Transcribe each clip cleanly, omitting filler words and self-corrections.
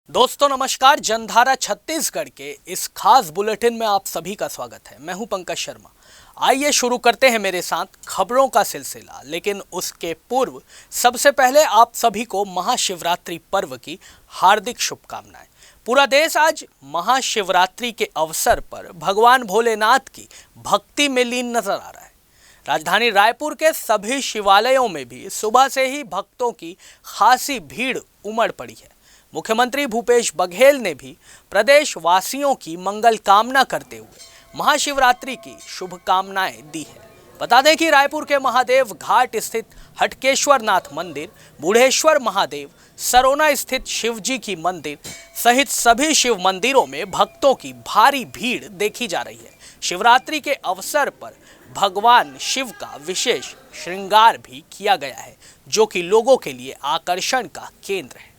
दोस्तों नमस्कार। जनधारा छत्तीसगढ़ के इस खास बुलेटिन में आप सभी का स्वागत है। मैं हूं पंकज शर्मा। आइए शुरू करते हैं मेरे साथ खबरों का सिलसिला, लेकिन उसके पूर्व सबसे पहले आप सभी को महाशिवरात्रि पर्व की हार्दिक शुभकामनाएं। पूरा देश आज महाशिवरात्रि के अवसर पर भगवान भोलेनाथ की भक्ति में लीन नजर आ रहा है। राजधानी रायपुर के सभी शिवालयों में भी सुबह से ही भक्तों की खासी भीड़ उमड़ पड़ी है। मुख्यमंत्री भूपेश बघेल ने भी प्रदेश वासियों की मंगल कामना करते हुए महाशिवरात्रि की शुभकामनाएं दी है। बता दें कि रायपुर के महादेव घाट स्थित हटकेश्वर नाथ मंदिर, बूढ़ेश्वर महादेव, सरोना स्थित शिवजी की मंदिर सहित सभी शिव मंदिरों में भक्तों की भारी भीड़ देखी जा रही है। शिवरात्रि के अवसर पर भगवान शिव का विशेष श्रृंगार भी किया गया है, जो कि लोगों के लिए आकर्षण का केंद्र है।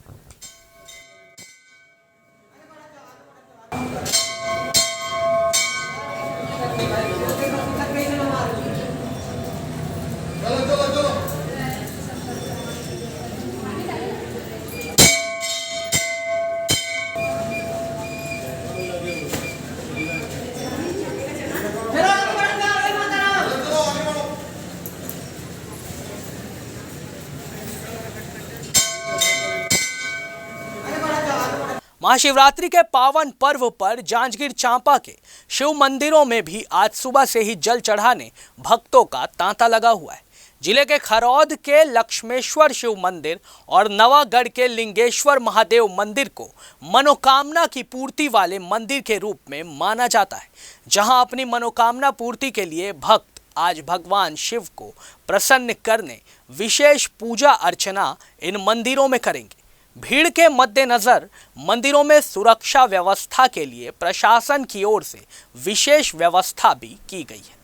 महाशिवरात्रि के पावन पर्व पर जांजगीर चांपा के शिव मंदिरों में भी आज सुबह से ही जल चढ़ाने भक्तों का तांता लगा हुआ है। जिले के खरौद के लक्ष्मेश्वर शिव मंदिर और नवागढ़ के लिंगेश्वर महादेव मंदिर को मनोकामना की पूर्ति वाले मंदिर के रूप में माना जाता है, जहां अपनी मनोकामना पूर्ति के लिए भक्त आज भगवान शिव को प्रसन्न करने विशेष पूजा अर्चना इन मंदिरों में करेंगे। भीड़ के मद्देनजर मंदिरों में सुरक्षा व्यवस्था के लिए प्रशासन की ओर से विशेष व्यवस्था भी की गई है।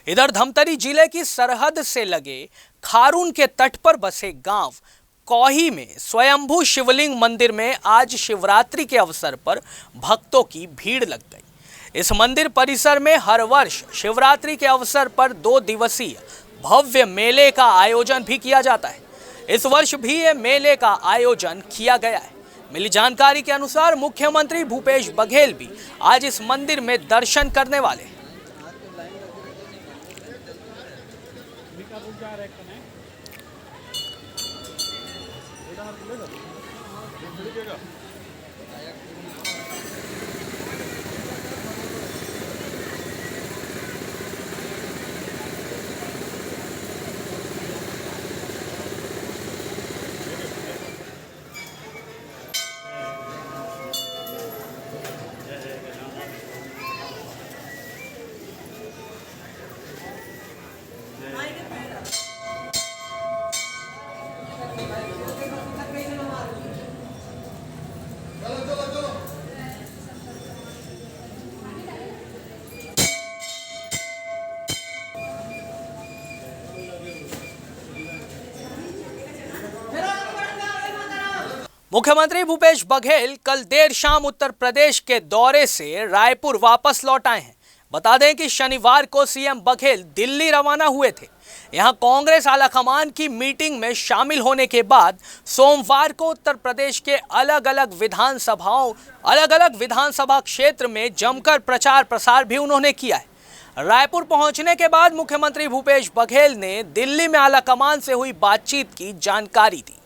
इधर धमतरी जिले की सरहद से लगे खारून के तट पर बसे गांव कौही में स्वयंभू शिवलिंग मंदिर में आज शिवरात्रि के अवसर पर भक्तों की भीड़ लग गई। इस मंदिर परिसर में हर वर्ष शिवरात्रि के अवसर पर 2 दिवसीय भव्य मेले का आयोजन भी किया जाता है। इस वर्ष भी ये मेले का आयोजन किया गया है। मिली जानकारी के अनुसार मुख्यमंत्री भूपेश बघेल भी आज इस मंदिर में दर्शन करने वाले हैं। मुख्यमंत्री भूपेश बघेल कल देर शाम उत्तर प्रदेश के दौरे से रायपुर वापस लौट आए हैं। बता दें कि शनिवार को सीएम बघेल दिल्ली रवाना हुए थे। यहां कांग्रेस आलाकमान की मीटिंग में शामिल होने के बाद सोमवार को उत्तर प्रदेश के अलग अलग विधानसभा क्षेत्र में जमकर प्रचार प्रसार भी उन्होंने किया है। रायपुर पहुंचने के बाद मुख्यमंत्री भूपेश बघेल ने दिल्ली में आलाकमान से हुई बातचीत की जानकारी दी।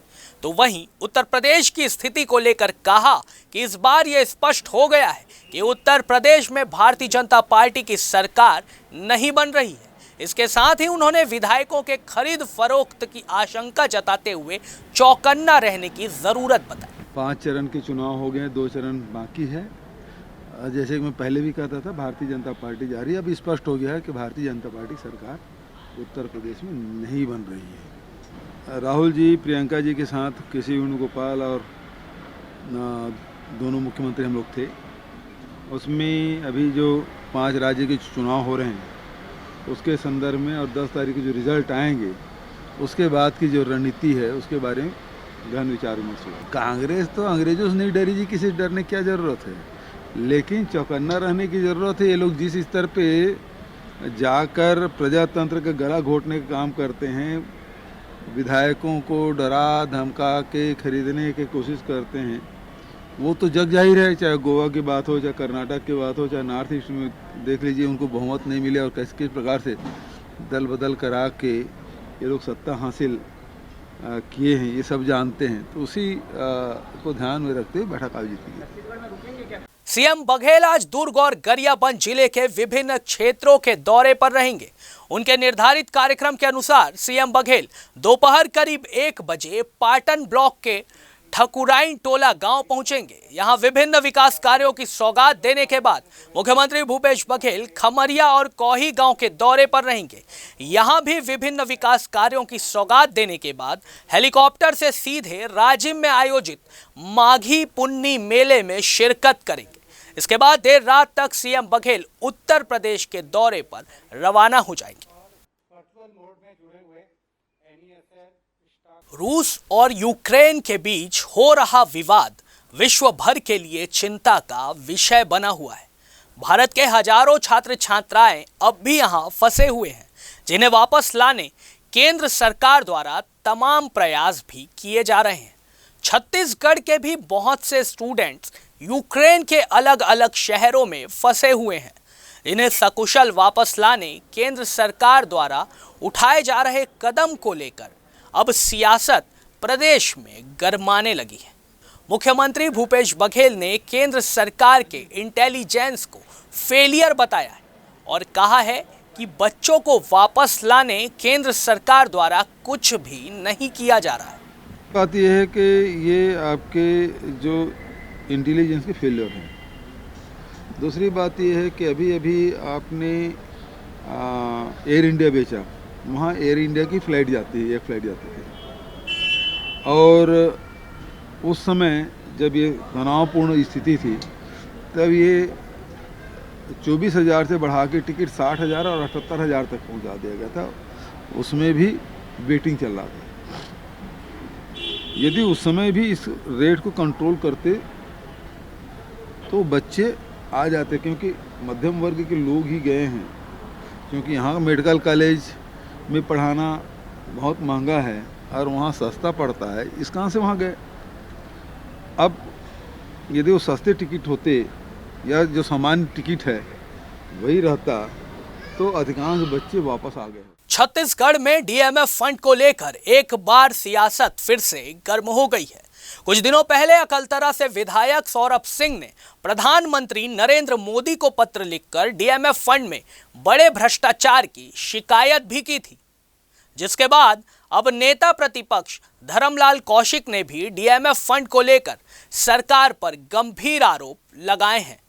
तो वहीं उत्तर प्रदेश की स्थिति को लेकर कहा कि इस बार यह स्पष्ट हो गया है कि उत्तर प्रदेश में भारतीय जनता पार्टी की सरकार नहीं बन रही है। इसके साथ ही उन्होंने विधायकों के खरीद फरोख्त की आशंका जताते हुए चौकन्ना रहने की जरूरत बताई। 5 चरण के चुनाव हो गए, 2 चरण बाकी है। जैसे कि मैं पहले भी कहता था, भारतीय जनता पार्टी जा रही है। अब स्पष्ट हो गया है कि भारतीय जनता पार्टी सरकार उत्तर प्रदेश में नहीं बन रही है। राहुल जी प्रियंका जी के साथ केसी वेणुगोपाल और दोनों मुख्यमंत्री हम लोग थे। उसमें अभी जो 5 राज्य के चुनाव हो रहे हैं उसके संदर्भ में और 10 तारीख को जो रिजल्ट आएंगे उसके बाद की जो रणनीति है उसके बारे में गहन विचार विमर्श हुआ। कांग्रेस तो अंग्रेजों से नहीं डरी जी, किसी डरने की क्या ज़रूरत है, लेकिन चौकन्ना रहने की ज़रूरत है। ये लोग जिस स्तर पे जाकर प्रजातंत्र का गला घोटने का काम करते हैं, विधायकों को डरा धमका के खरीदने की कोशिश करते हैं, वो तो जग जाहिर है। चाहे गोवा की बात हो, चाहे कर्नाटक की बात हो, चाहे नॉर्थ ईस्ट में देख लीजिए उनको बहुमत नहीं मिले और किस किस प्रकार से दल बदल करा के ये लोग सत्ता हासिल किए हैं, ये सब जानते हैं। तो उसी को ध्यान में रखते हुए बैठक आयोजित की गई। सीएम बघेल आज दुर्ग और गरियाबंद जिले के विभिन्न क्षेत्रों के दौरे पर रहेंगे। उनके निर्धारित कार्यक्रम के अनुसार सीएम बघेल दोपहर करीब 1 बजे पाटन ब्लॉक के ठकुराइन टोला गांव पहुंचेंगे। यहां विभिन्न विकास कार्यों की सौगात देने के बाद मुख्यमंत्री भूपेश बघेल खमरिया और कौही गांव के दौरे पर रहेंगे। यहां भी विभिन्न विकास कार्यों की सौगात देने के बाद हेलीकॉप्टर से सीधे राजिम में आयोजित माघी पुन्नी मेले में शिरकत करेंगे। इसके बाद देर रात तक सीएम बघेल उत्तर प्रदेश के दौरे पर रवाना हो जाएंगे। रूस और यूक्रेन के बीच हो रहा विवाद विश्व भर के लिए चिंता का विषय बना हुआ है। भारत के हजारों छात्र छात्राएं अब भी यहां फंसे हुए हैं, जिन्हें वापस लाने केंद्र सरकार द्वारा तमाम प्रयास भी किए जा रहे हैं। छत्तीसगढ़ के भी बहुत से स्टूडेंट्स यूक्रेन के अलग अलग शहरों में फंसे हुए हैं। इन्हें सकुशल वापस लाने केंद्र सरकार द्वारा उठाए जा रहे कदम को लेकर अब सियासत प्रदेश में गरमाने लगी है। मुख्यमंत्री भूपेश बघेल ने केंद्र सरकार के इंटेलिजेंस को फेलियर बताया है और कहा है कि बच्चों को वापस लाने केंद्र सरकार द्वारा कुछ भी नहीं किया जा रहा है। बात यह है कि ये आपके जो इंटेलिजेंस के फेलियर हैं। दूसरी बात यह है कि अभी अभी आपने एयर इंडिया बेचा, वहाँ एयर इंडिया की फ़्लाइट जाती है, एक फ़्लाइट जाती थी, और उस समय जब ये तनावपूर्ण स्थिति थी तब ये 24,000 से बढ़ा के टिकट 60,000 और 78,000 तक पहुंचा दिया गया था। उसमें भी वेटिंग चल रहा था। यदि उस समय भी इस रेट को कंट्रोल करते तो बच्चे आ जाते, क्योंकि मध्यम वर्ग के लोग ही गए हैं, क्योंकि यहाँ मेडिकल कॉलेज में पढ़ाना बहुत महंगा है और वहाँ सस्ता पड़ता है। इस कारण से वहाँ गए। अब यदि वो सस्ते टिकट होते या जो सामान्य टिकट है वही रहता तो अधिकांश बच्चे वापस आ गए। छत्तीसगढ़ में डीएमएफ फंड को लेकर एक बार सियासत फिर से गर्म हो गई है। कुछ दिनों पहले अकलतरा से विधायक सौरभ सिंह ने प्रधानमंत्री नरेंद्र मोदी को पत्र लिखकर डीएमएफ फंड में बड़े भ्रष्टाचार की शिकायत भी की थी, जिसके बाद अब नेता प्रतिपक्ष धर्मलाल कौशिक ने भी डीएमएफ फंड को लेकर सरकार पर गंभीर आरोप लगाए हैं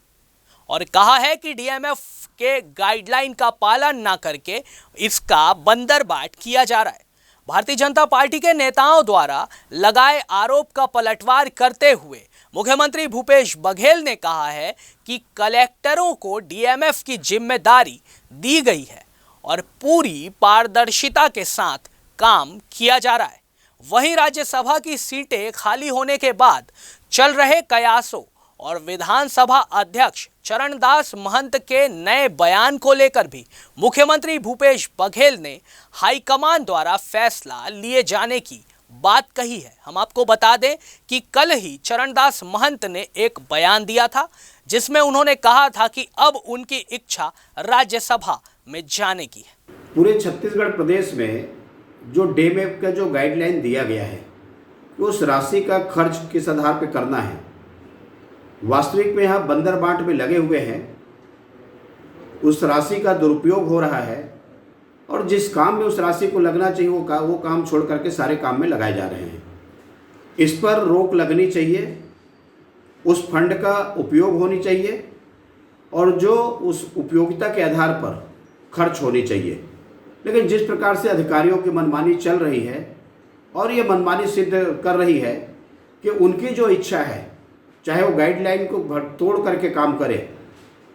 और कहा है कि डीएमएफ के गाइडलाइन का पालन ना करके इसका बंदरबाट किया जा रहा है। भारतीय जनता पार्टी के नेताओं द्वारा लगाए आरोप का पलटवार करते हुए मुख्यमंत्री भूपेश बघेल ने कहा है कि कलेक्टरों को डीएमएफ की जिम्मेदारी दी गई है और पूरी पारदर्शिता के साथ काम किया जा रहा है। वहीं राज्यसभा की सीटें खाली होने के बाद चल रहे कयासों और विधानसभा अध्यक्ष चरणदास महंत के नए बयान को लेकर भी मुख्यमंत्री भूपेश बघेल ने हाईकमान द्वारा फैसला लिए जाने की बात कही है। हम आपको बता दें कि कल ही चरणदास महंत ने एक बयान दिया था जिसमें उन्होंने कहा था कि अब उनकी इच्छा राज्यसभा में जाने की है। पूरे छत्तीसगढ़ प्रदेश में जो डीएमएफ का जो गाइडलाइन दिया गया है उस राशि का खर्च किस आधार पर करना है, वास्तविक में यहाँ बंदरबाट में लगे हुए हैं, उस राशि का दुरुपयोग हो रहा है और जिस काम में उस राशि को लगना चाहिए वो काम छोड़ करके सारे काम में लगाए जा रहे हैं। इस पर रोक लगनी चाहिए, उस फंड का उपयोग होनी चाहिए और जो उस उपयोगिता के आधार पर खर्च होनी चाहिए। लेकिन जिस प्रकार से अधिकारियों की मनमानी चल रही है और ये मनमानी सिद्ध कर रही है कि उनकी जो इच्छा है, चाहे वो गाइडलाइन को तोड़ करके काम करे,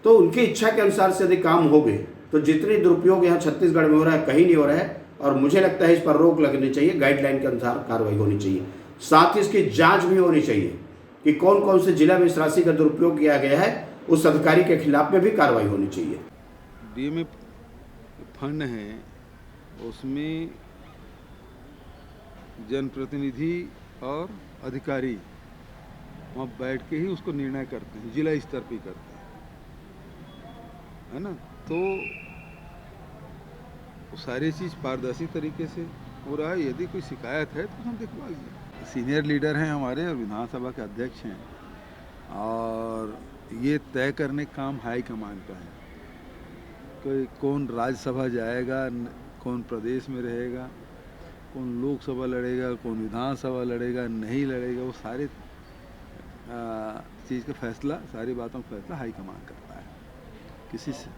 तो उनकी इच्छा के अनुसार से यदि काम हो गए तो जितने दुरुपयोग यहाँ छत्तीसगढ़ में हो रहा है कहीं नहीं हो रहा है। और मुझे लगता है इस पर रोक लगनी चाहिए, गाइडलाइन के अनुसार कार्रवाई होनी चाहिए। साथ ही इसकी जांच भी होनी चाहिए कि कौन कौन से जिला में इस राशि का दुरुपयोग किया गया है, उस अधिकारी के खिलाफ में भी कार्रवाई होनी चाहिए। डीएमएफ फंड है, उसमें जनप्रतिनिधि और अधिकारी वहाँ बैठ के ही उसको निर्णय करते हैं, जिला स्तर पे करते हैं, है ना। तो सारी चीज़ पारदर्शी तरीके से हो रहा है। यदि कोई शिकायत है तो हम दिखवा लीजिए। सीनियर लीडर हैं हमारे और विधानसभा के अध्यक्ष हैं, और ये तय करने का काम हाई कमान का है। कोई कौन राज्यसभा जाएगा, कौन प्रदेश में रहेगा, कौन लोकसभा लड़ेगा, कौन विधानसभा लड़ेगा, नहीं लड़ेगा, वो सारे चीज़ का फैसला, सारी बातों का फैसला हाई कमान करता है। किसी से